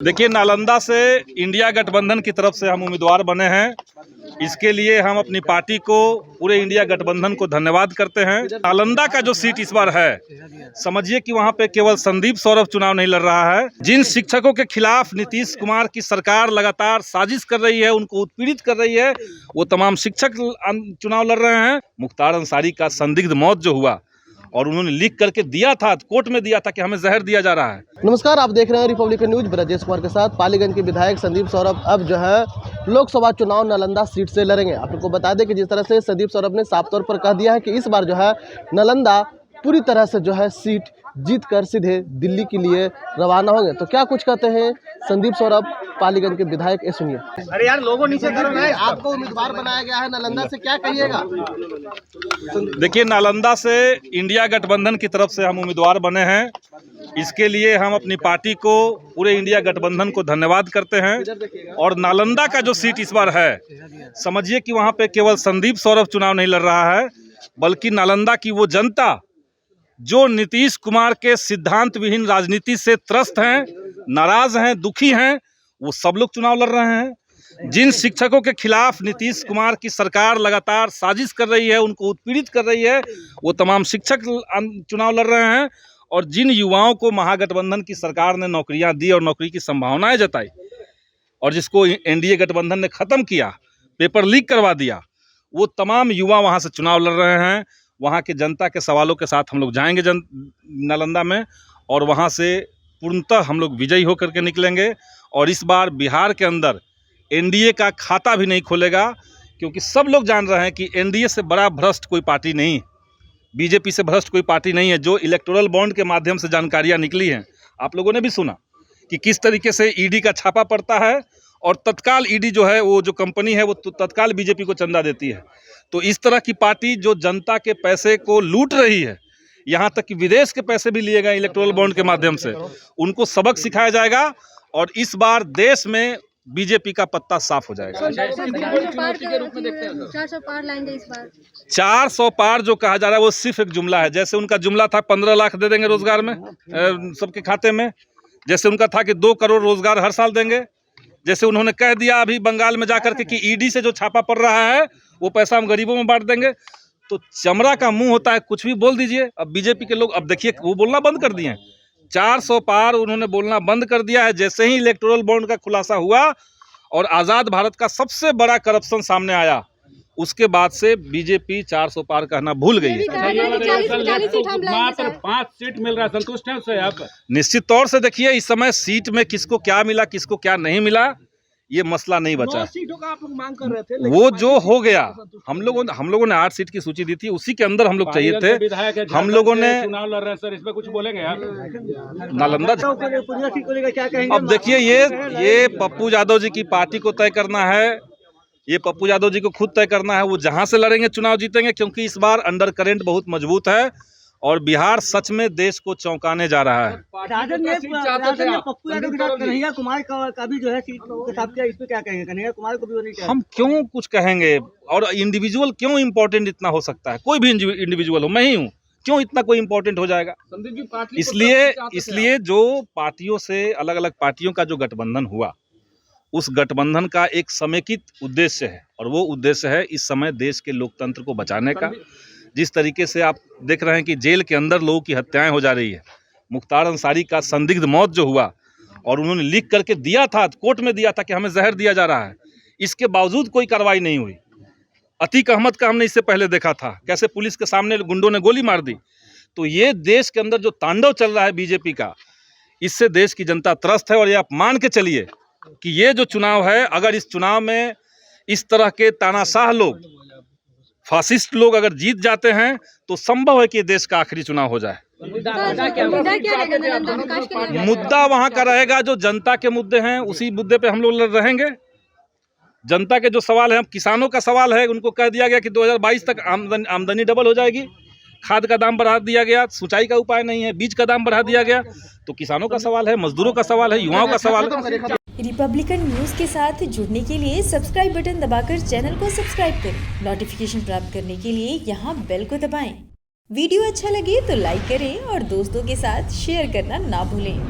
देखिए, नालंदा से इंडिया गठबंधन की तरफ से हम उम्मीदवार बने हैं। इसके लिए हम अपनी पार्टी को, पूरे इंडिया गठबंधन को धन्यवाद करते हैं। नालंदा का जो सीट इस बार है, समझिए कि वहां पे केवल संदीप सौरभ चुनाव नहीं लड़ रहा है। जिन शिक्षकों के खिलाफ नीतीश कुमार की सरकार लगातार साजिश कर रही है, उनको उत्पीड़ित कर रही है, वो तमाम शिक्षक चुनाव लड़ रहे हैं। मुख्तार अंसारी का संदिग्ध मौत जो हुआ, और उन्होंने लिख करके दिया था, कोर्ट में दिया था कि हमें जहर दिया जा रहा है। नमस्कार, आप देख रहे हैं रिपब्लिकन न्यूज। ब्रजेश कुमार के साथ पालीगंज के विधायक संदीप सौरभ अब जो है लोकसभा चुनाव नालंदा सीट से लड़ेंगे। आप लोग को बता दें कि जिस तरह से संदीप सौरभ ने साफ तौर पर कह दिया है कि इस बार जो है नालंदा पूरी तरह से जो है सीट जीत कर सीधे दिल्ली के लिए रवाना होंगे। तो क्या कुछ कहते हैं संदीप सौरभ, पालीगंज के विधायक, ये सुनिए। अरे यार, लोगों नीचे करो ना। आपको उम्मीदवार बनाया गया है नालंदा से, क्या कहिएगा? देखिए, नालंदा से इंडिया गठबंधन की तरफ से हम उम्मीदवार बने हैं। इसके लिए हम अपनी पार्टी को, पूरे इंडिया गठबंधन को धन्यवाद करते हैं। और नालंदा का जो सीट इस बार है, समझिए कि वहां पे केवल संदीप सौरभ चुनाव नहीं लड़ रहा है, बल्कि नालंदा की वो जनता जो नीतीश कुमार के सिद्धांत विहीन राजनीति से त्रस्त हैं, नाराज हैं, दुखी हैं, वो सब लोग चुनाव लड़ रहे हैं। जिन शिक्षकों के खिलाफ नीतीश कुमार की सरकार लगातार साजिश कर रही है, उनको उत्पीड़ित कर रही है, वो तमाम शिक्षक चुनाव लड़ रहे हैं। और जिन युवाओं को महागठबंधन की सरकार ने नौकरियां दी और नौकरी की संभावनाएं जताई, और जिसको एनडीए गठबंधन ने ख़त्म किया, पेपर लीक करवा दिया, वो तमाम युवा वहाँ से चुनाव लड़ रहे हैं। वहाँ के जनता के सवालों के साथ हम लोग जाएंगे नालंदा में, और वहाँ से पूर्णतः हम लोग विजयी होकर के निकलेंगे। और इस बार बिहार के अंदर एनडीए का खाता भी नहीं खोलेगा, क्योंकि सब लोग जान रहे हैं कि एनडीए से बड़ा भ्रष्ट कोई पार्टी नहीं, बीजेपी से भ्रष्ट कोई पार्टी नहीं है। जो इलेक्टोरल बॉन्ड के माध्यम से जानकारियाँ निकली हैं, आप लोगों ने भी सुना कि किस तरीके से ईडी का छापा पड़ता है, और तत्काल ईडी जो है, वो जो कंपनी है, वो तत्काल बीजेपी को चंदा देती है। तो इस तरह की पार्टी जो जनता के पैसे को लूट रही है, यहाँ तक कि विदेश के पैसे भी लिए गए इलेक्टोरल बॉन्ड के माध्यम से, उनको सबक सिखाया जाएगा। और इस बार देश में बीजेपी का पत्ता साफ हो जाएगा। 400 पार लाएंगे इस बार। 400 पार जो कहा जा रहा है, वो सिर्फ एक जुमला है। जैसे उनका जुमला था 15 लाख दे देंगे रोजगार में सबके खाते में, जैसे उनका था कि 2 करोड़ रोजगार हर साल देंगे, जैसे उन्होंने कह दिया अभी बंगाल में जाकर के कि ईडी से जो छापा पड़ रहा है, वो पैसा हम गरीबों में बांट देंगे। तो चमड़ा का मुंह होता है, कुछ भी बोल दीजिए। अब बीजेपी के लोग, अब देखिए, वो बोलना बंद कर दिए हैं। 400 पार उन्होंने बोलना बंद कर दिया है। जैसे ही इलेक्टोरल बॉन्ड का खुलासा हुआ और आज़ाद भारत का सबसे बड़ा करप्शन सामने आया, उसके बाद से बीजेपी 400 पार कहना भूल गई है। मात्र 5 सीट मिल रहा है, संतुष्ट हैं उससे आप? निश्चित तौर से देखिए, इस समय सीट में किसको क्या मिला, किसको क्या नहीं मिला, ये मसला नहीं बचा। 9 सीटों का आप लोग मांग कर रहे थे, वो जो हो गया, हम लोगों ने 8 सीट की सूची दी थी, उसी के अंदर हम लोग चाहिए थे। हम लोगों ने चुनाव लड़ रहे हैं सर, इस पे कुछ बोलेंगे आप? नालंदा, क्या कहेंगे? अब देखिए, ये पप्पू यादव जी की पार्टी को तय करना है, ये पप्पू यादव जी को खुद तय करना है। वो जहां से लड़ेंगे चुनाव जीतेंगे, क्योंकि इस बार अंडर करंट बहुत मजबूत है, और बिहार सच में देश को चौंकाने जा रहा है। राजद ने पप्पू यादव के साथ कन्हैया कुमार का भी जो है सीट के साथ किया, इस पे क्या कहेंगे? कन्हैया कुमार को भी वो नहीं किया। हम क्यों कुछ कहेंगे, और इंडिविजुअल क्यों इम्पोर्टेंट इतना हो सकता है? कोई भी इंडिविजुअल हो, मैं ही हूँ, क्यों इतना कोई इम्पोर्टेंट हो जाएगा? इसलिए जो पार्टियों से, अलग अलग पार्टियों का जो गठबंधन हुआ, उस गठबंधन का एक समेकित उद्देश्य है, और वो उद्देश्य है इस समय देश के लोकतंत्र को बचाने का। जिस तरीके से आप देख रहे हैं कि जेल के अंदर लोगों की हत्याएं हो जा रही है, मुख्तार अंसारी का संदिग्ध मौत जो हुआ, और उन्होंने लिख करके दिया था, कोर्ट में दिया था कि हमें जहर दिया जा रहा है, इसके बावजूद कोई कार्रवाई नहीं हुई। अतीक अहमद का हमने इससे पहले देखा था, कैसे पुलिस के सामने गुंडों ने गोली मार दी। तो ये देश के अंदर जो तांडव चल रहा है बीजेपी का, इससे देश की जनता त्रस्त है। और ये आप मान के चलिए कि ये जो चुनाव है, अगर इस चुनाव में इस तरह के तानाशाह लोग, फासिस्ट लोग अगर जीत जाते हैं, तो संभव है कि देश का आखिरी चुनाव हो जाए। मुद्दा वहां का रहेगा जो जनता के मुद्दे हैं, उसी मुद्दे पे हम लोग रहेंगे। जनता के जो सवाल है, किसानों का सवाल है, उनको कह दिया गया कि 2022 तक आमदनी डबल हो जाएगी, खाद का दाम बढ़ा दिया गया, सिंचाई का उपाय नहीं है, बीज का दाम बढ़ा दिया गया। तो किसानों का सवाल है, मजदूरों का सवाल है, युवाओं का सवाल है। रिपब्लिकन न्यूज के साथ जुड़ने के लिए सब्सक्राइब बटन दबाकर चैनल को सब्सक्राइब करें। नोटिफिकेशन प्राप्त करने के लिए यहाँ बेल को दबाएं। वीडियो अच्छा लगे तो लाइक करें और दोस्तों के साथ शेयर करना ना भूलें।